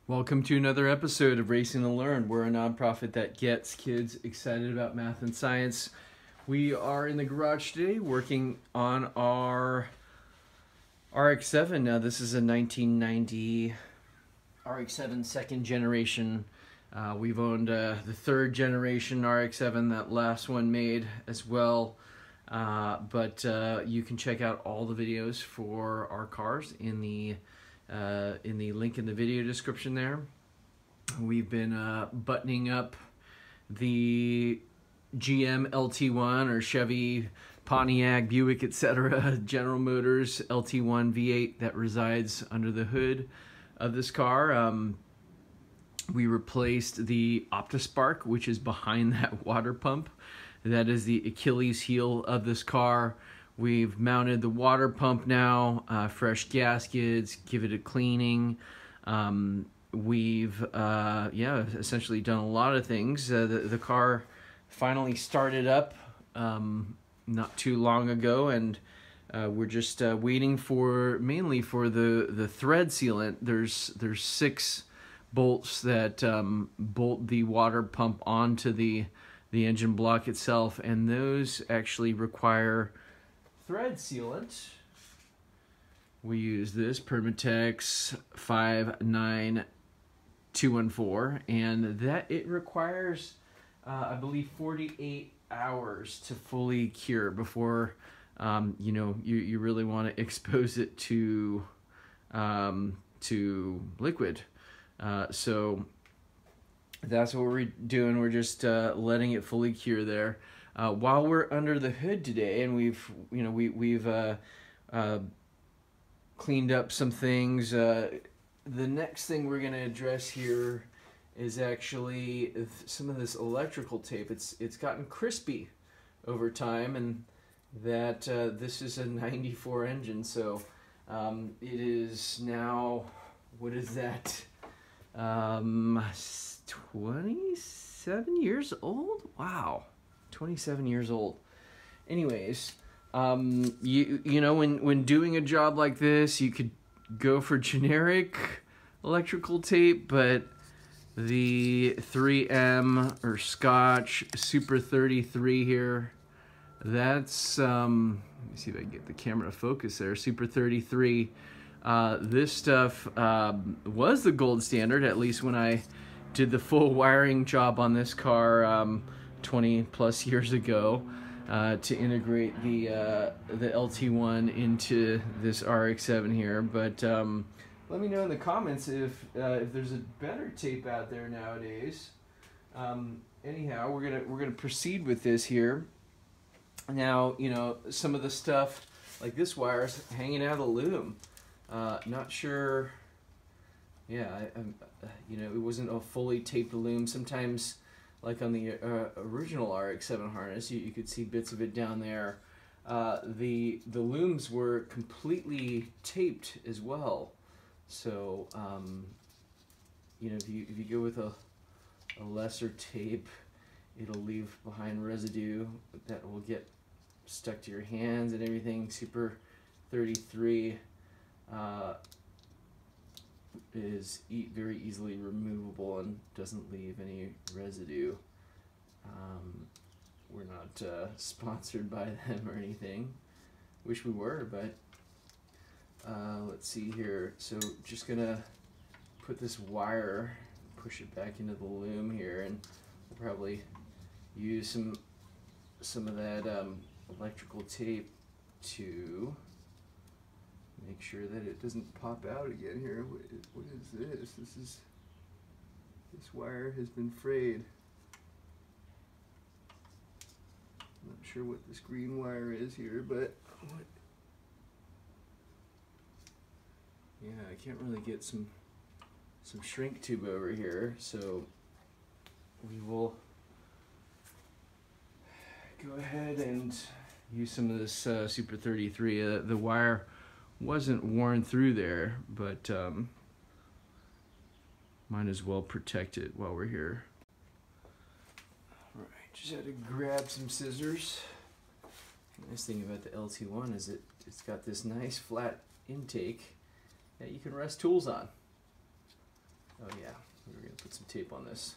Welcome to another episode of Racing to Learn. We're a nonprofit that gets kids excited about math and science. We are in the garage today working on our RX-7. Now this is a 1990 RX-7 second generation. We've owned the third generation RX-7, that last one made as well. But you can check out all the videos for our cars in the link in the video description there. We've been buttoning up the GM LT1 or Chevy, Pontiac, Buick, etc. General Motors LT1 V8 that resides under the hood of this car. We replaced the Optispark, which is behind that water pump. That is the Achilles heel of this car. We've mounted the water pump now, fresh gaskets, give it a cleaning. We've essentially done a lot of things. The car finally started up not too long ago, and we're just waiting mainly for the thread sealant. There's 6 bolts that bolt the water pump onto the engine block itself, and those actually require thread sealant. We use this Permatex 59214, and that it requires I believe 48 hours to fully cure before you really want to expose it to liquid. So that's what we're doing. We're just letting it fully cure there. While we're under the hood today, and we've cleaned up some things. The next thing we're going to address here is actually some of this electrical tape. It's gotten crispy over time, and that this is a 94 engine, so it is now, what is that? 27 years old? Wow. 27 years old. Anyways, you know, when doing a job like this, you could go for generic electrical tape, but the 3M or Scotch Super 33 here, that's let me see if I can get the camera to focus there. Super 33. This stuff was the gold standard, at least when I did the full wiring job on this car 20 plus years ago, to integrate the LT1 into this RX-7 here. But let me know in the comments if there's a better tape out there nowadays. Anyhow, we're gonna proceed with this here. Now, you know, some of the stuff like this wire's hanging out of the loom. Not sure. Yeah, it wasn't a fully taped loom. Sometimes, like on the original RX-7 harness, you could see bits of it down there. The looms were completely taped as well. So, if you go with a lesser tape, it'll leave behind residue that will get stuck to your hands and everything. Super 33 is very easily removable and doesn't leave any residue. We're not sponsored by them or anything. Wish we were, but let's see here. So just gonna put this wire, push it back into the loom here, and we'll probably use some of that electrical tape to make sure that it doesn't pop out again here. What is this? This wire has been frayed. I'm not sure what this green wire is here, but yeah, I can't really get some shrink tube over here, so we will go ahead and use some of this Super 33. The wire wasn't worn through there, but might as well protect it while we're here. Alright, just had to grab some scissors. The nice thing about the LT1 is it's got this nice flat intake that you can rest tools on. Oh yeah, of tape on this.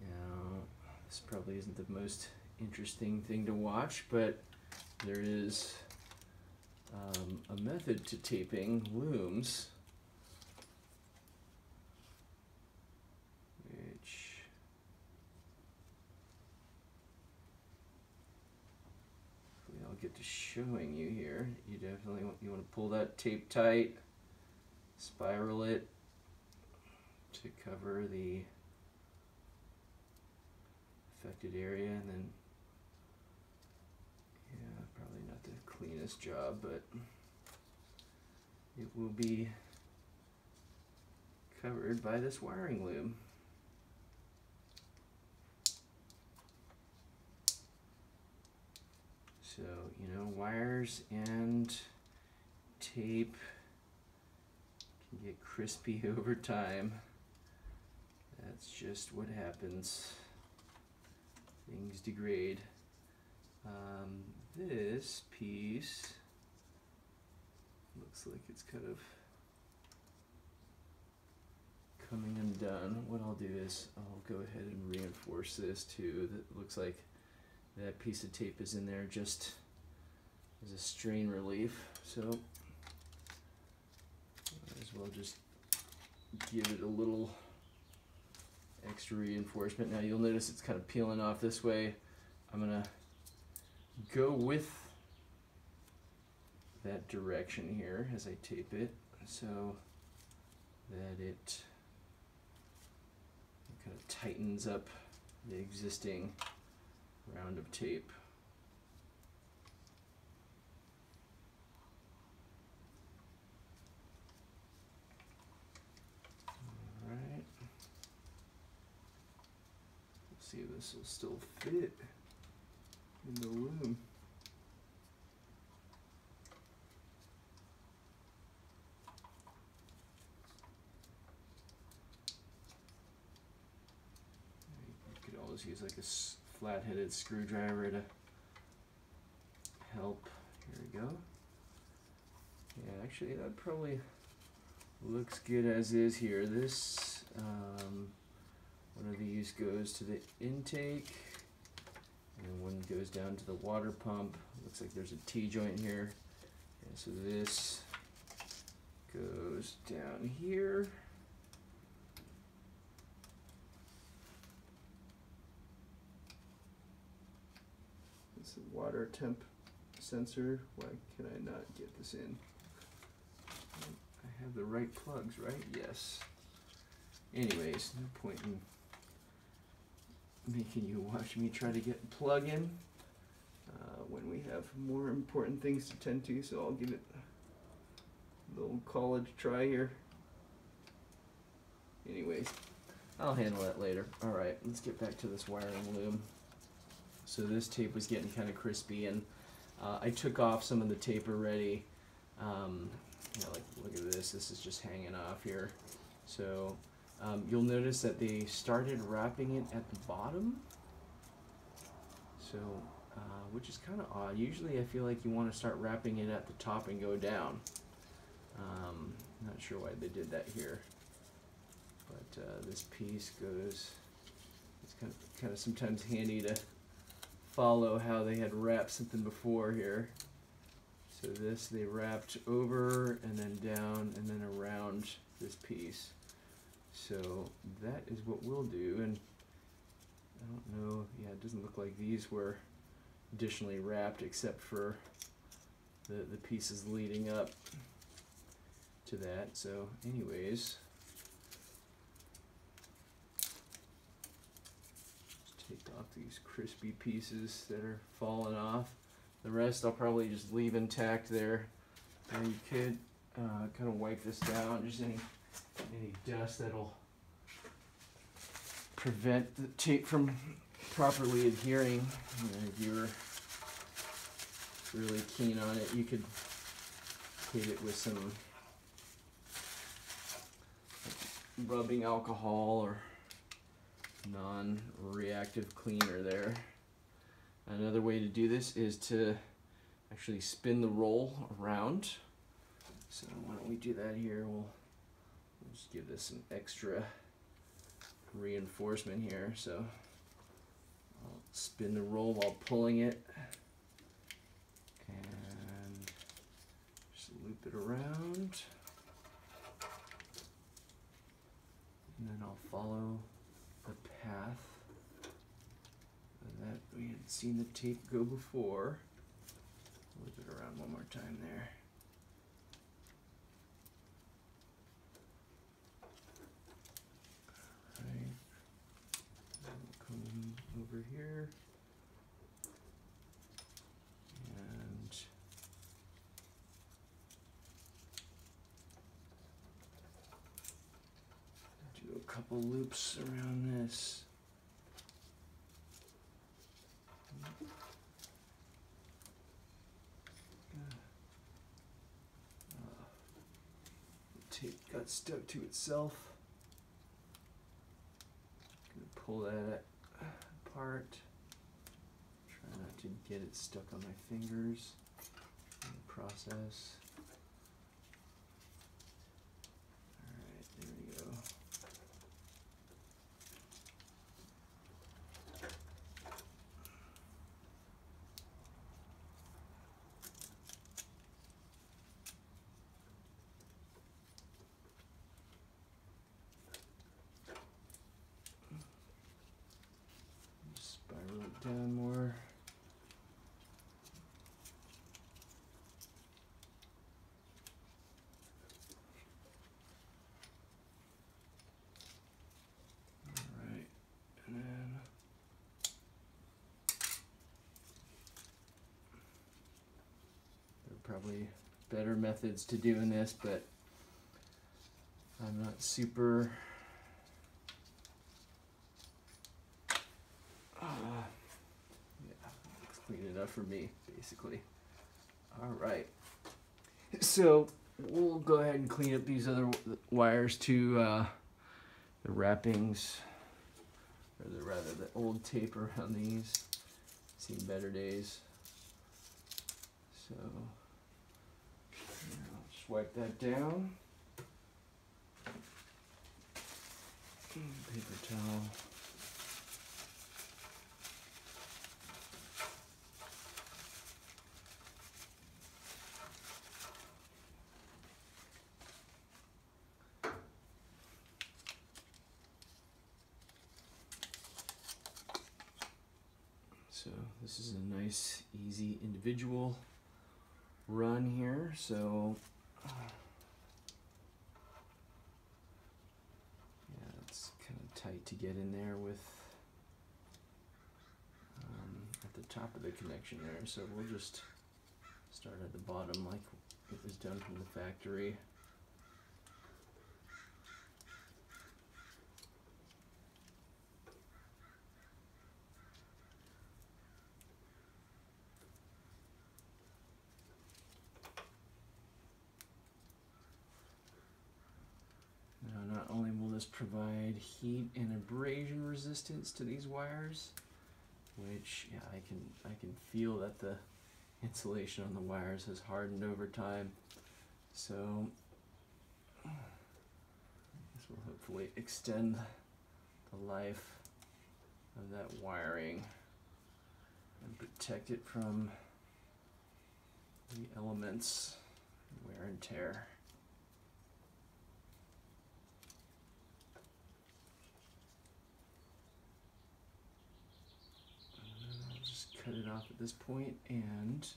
Now, this probably isn't the most interesting thing to watch, but there is a method to taping looms, which I'll get to showing you here. You definitely want to pull that tape tight, spiral it to cover the affected area, and then, yeah, probably not the cleanest job, but it will be covered by this wiring loom. So, you know, wires and tape can get crispy over time. That's just what happens. Things degrade. This piece looks like it's kind of coming undone. What I'll do is I'll go ahead and reinforce this too. That looks like that piece of tape is in there just as a strain relief. So might as well just give it a little extra reinforcement. Now you'll notice it's kind of peeling off this way. I'm gonna go with that direction here as I tape it so that it kind of tightens up the existing round of tape. Alright. Let's see if this will still fit in the loom. You could always use like a flat-headed screwdriver to help. Here we go. Yeah, actually that probably looks good as is here. This one of these goes to the intake and one goes down to the water pump. Looks like there's a T-joint here. And so this goes down here. It's a water temp sensor. Why can I not get this in? I have the right plugs, right? Yes. Anyways, no point in making you watch me try to get a plug in when we have more important things to tend to, so I'll give it a little college try here. Anyways, I'll handle that later. Alright, let's get back to this wiring loom. So this tape was getting kind of crispy, and I took off some of the tape already. You know, like, look at this. This is just hanging off here. So you'll notice that they started wrapping it at the bottom. So, which is kind of odd. Usually I feel like you want to start wrapping it at the top and go down. Not sure why they did that here. But this piece goes, it's kind of sometimes handy to follow how they had wrapped something before here. So this they wrapped over and then down and then around this piece. So that is what we'll do, and I don't know, yeah, it doesn't look like these were additionally wrapped except for the pieces leading up to that. So anyways, just take off these crispy pieces that are falling off. The rest I'll probably just leave intact there. And you could kind of wipe this down, just any dust that'll prevent the tape from properly adhering. And if you're really keen on it, you could tape it with some rubbing alcohol or non-reactive cleaner there. Another way to do this is to actually spin the roll around. So why don't we do that here? We'll just give this some extra reinforcement here. So I'll spin the roll while pulling it and just loop it around. And then I'll follow the path that we had seen the tape go before. Loop it around one more time there. Alright. We'll come over here. And do a couple loops around this. Tape got stuck to itself. Gonna pull that apart. Try not to get it stuck on my fingers in the process. Alright, there we go. Spiral it down more. Alright, and then there are probably better methods to doing this, but I'm not super looks clean enough for me, basically. Alright, so we'll go ahead and clean up these other wires to the wrappings, or rather the old tape around these. Seen better days. So I'll just wipe that down. Paper towel. So this is a nice, easy individual run here. So yeah, it's kind of tight to get in there with at the top of the connection there. So we'll just start at the bottom like it was done from the factory. Not only will this provide heat and abrasion resistance to these wires, which yeah, I can feel that the insulation on the wires has hardened over time. So this will hopefully extend the life of that wiring and protect it from the elements, wear and tear. Cut it off at this point and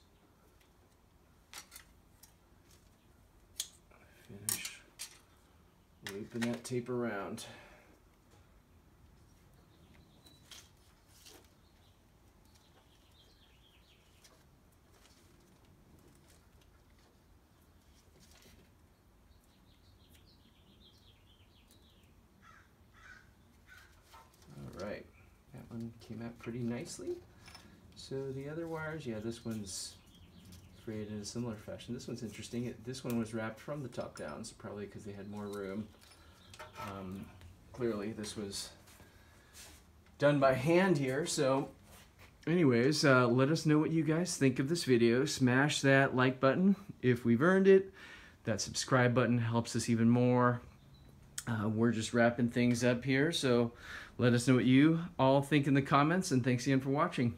finish looping that tape around. All right, that one came out pretty nicely. So the other wires, yeah, this one's created in a similar fashion. This one's interesting. This one was wrapped from the top down, so probably because they had more room. Clearly this was done by hand here, so anyways, let us know what you guys think of this video. Smash that like button if we've earned it. That subscribe button helps us even more. We're just wrapping things up here, so let us know what you all think in the comments, and thanks again for watching.